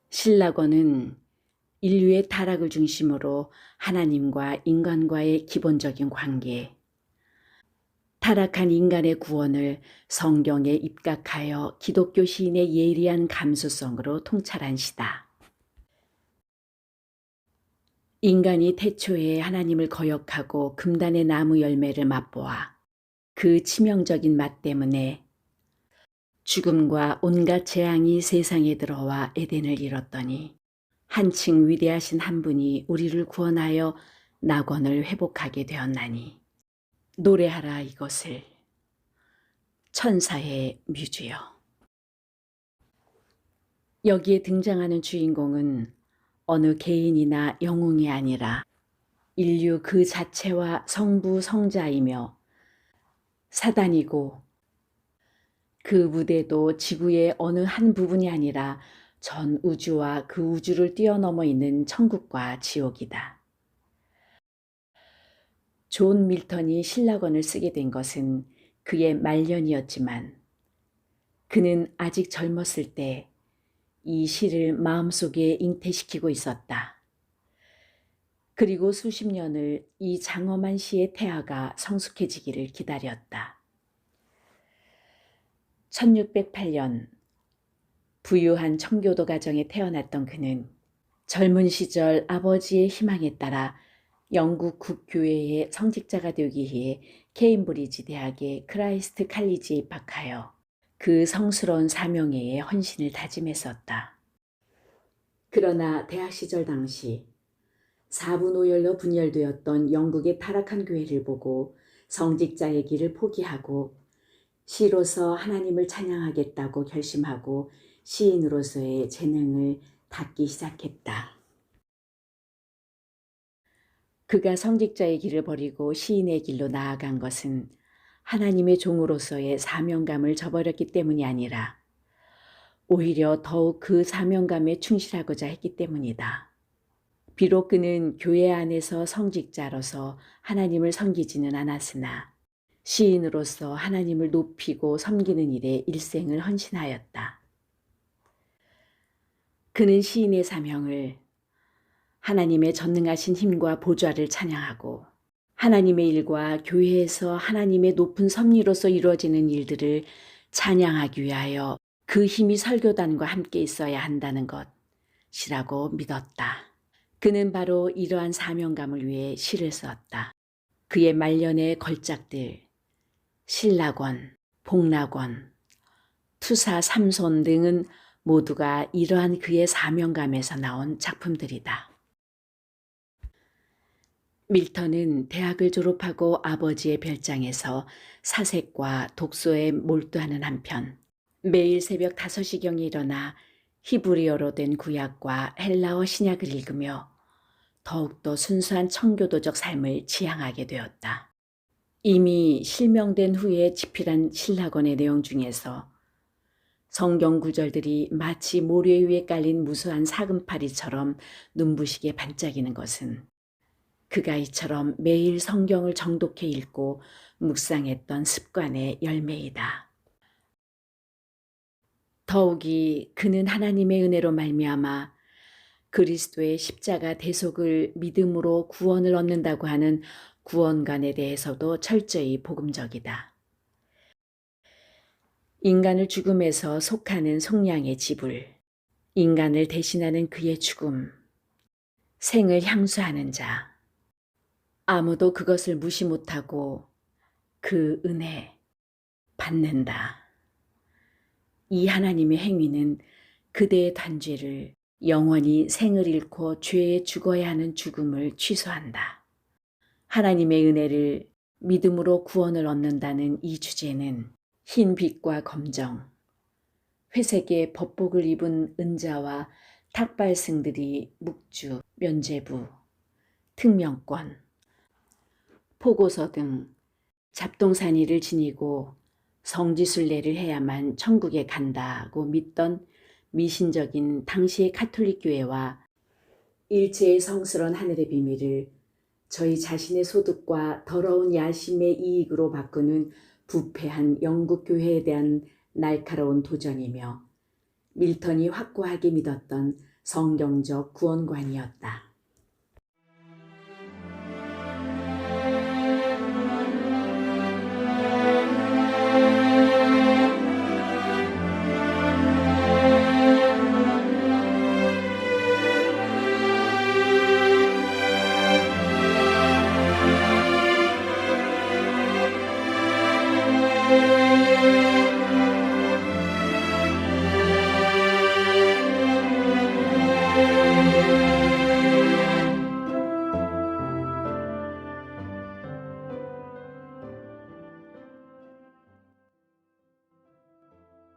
신라권은 인류의 타락을 중심으로 하나님과 인간과의 기본적인 관계, 타락한 인간의 구원을 성경에 입각하여 기독교 시인의 예리한 감수성으로 통찰한 시다. 인간이 태초에 하나님을 거역하고 금단의 나무 열매를 맛보아 그 치명적인 맛 때문에 죽음과 온갖 재앙이 세상에 들어와 에덴을 잃었더니 한층 위대하신 한 분이 우리를 구원하여 낙원을 회복하게 되었나니 노래하라 이것을 천사의 뮤즈여. 여기에 등장하는 주인공은 어느 개인이나 영웅이 아니라 인류 그 자체와 성부 성자이며 사단이고 그 무대도 지구의 어느 한 부분이 아니라 전 우주와 그 우주를 뛰어넘어 있는 천국과 지옥이다. 존 밀턴이 신라권을 쓰게 된 것은 그의 말년이었지만 그는 아직 젊었을 때 이 시를 마음속에 잉태시키고 있었다. 그리고 수십 년을 이 장엄한 시의 태아가 성숙해지기를 기다렸다. 1608년 부유한 청교도 가정에 태어났던 그는 젊은 시절 아버지의 희망에 따라 영국 국교회의 성직자가 되기 위해 케임브리지 대학의 크라이스트 칼리지에 입학하여 그 성스러운 사명에 헌신을 다짐했었다. 그러나 대학 시절 당시 사분오열로 분열되었던 영국의 타락한 교회를 보고 성직자의 길을 포기하고 시로서 하나님을 찬양하겠다고 결심하고 시인으로서의 재능을 닫기 시작했다. 그가 성직자의 길을 버리고 시인의 길로 나아간 것은 하나님의 종으로서의 사명감을 저버렸기 때문이 아니라 오히려 더욱 그 사명감에 충실하고자 했기 때문이다. 비록 그는 교회 안에서 성직자로서 하나님을 섬기지는 않았으나 시인으로서 하나님을 높이고 섬기는 일에 일생을 헌신하였다. 그는 시인의 사명을 하나님의 전능하신 힘과 보좌를 찬양하고 하나님의 일과 교회에서 하나님의 높은 섭리로서 이루어지는 일들을 찬양하기 위하여 그 힘이 설교단과 함께 있어야 한다는 것이라고 믿었다. 그는 바로 이러한 사명감을 위해 시를 썼다. 그의 말년의 걸작들, 신라권, 복락원, 투사 삼손 등은 모두가 이러한 그의 사명감에서 나온 작품들이다. 밀턴은 대학을 졸업하고 아버지의 별장에서 사색과 독서에 몰두하는 한편 매일 새벽 5시경에 일어나 히브리어로 된 구약과 헬라어 신약을 읽으며 더욱더 순수한 청교도적 삶을 지향하게 되었다. 이미 실명된 후에 집필한 신라권의 내용 중에서 성경 구절들이 마치 모래 위에 깔린 무수한 사금파리처럼 눈부시게 반짝이는 것은 그가 이처럼 매일 성경을 정독해 읽고 묵상했던 습관의 열매이다. 더욱이 그는 하나님의 은혜로 말미암아 그리스도의 십자가 대속을 믿음으로 구원을 얻는다고 하는 구원관에 대해서도 철저히 복음적이다. 인간을 죽음에서 속하는 속량의 지불, 인간을 대신하는 그의 죽음, 생을 향수하는 자, 아무도 그것을 무시 못하고 그 은혜 받는다. 이 하나님의 행위는 그대의 단죄를 영원히 생을 잃고 죄에 죽어야 하는 죽음을 취소한다. 하나님의 은혜를 믿음으로 구원을 얻는다는 이 주제는 흰 빛과 검정, 회색의 법복을 입은 은자와 탁발승들이 묵주, 면죄부, 특명권, 포고서 등 잡동사니를 지니고 성지순례를 해야만 천국에 간다고 믿던 미신적인 당시의 가톨릭 교회와 일체의 성스러운 하늘의 비밀을 저희 자신의 소득과 더러운 야심의 이익으로 바꾸는 부패한 영국 교회에 대한 날카로운 도전이며 밀턴이 확고하게 믿었던 성경적 구원관이었다.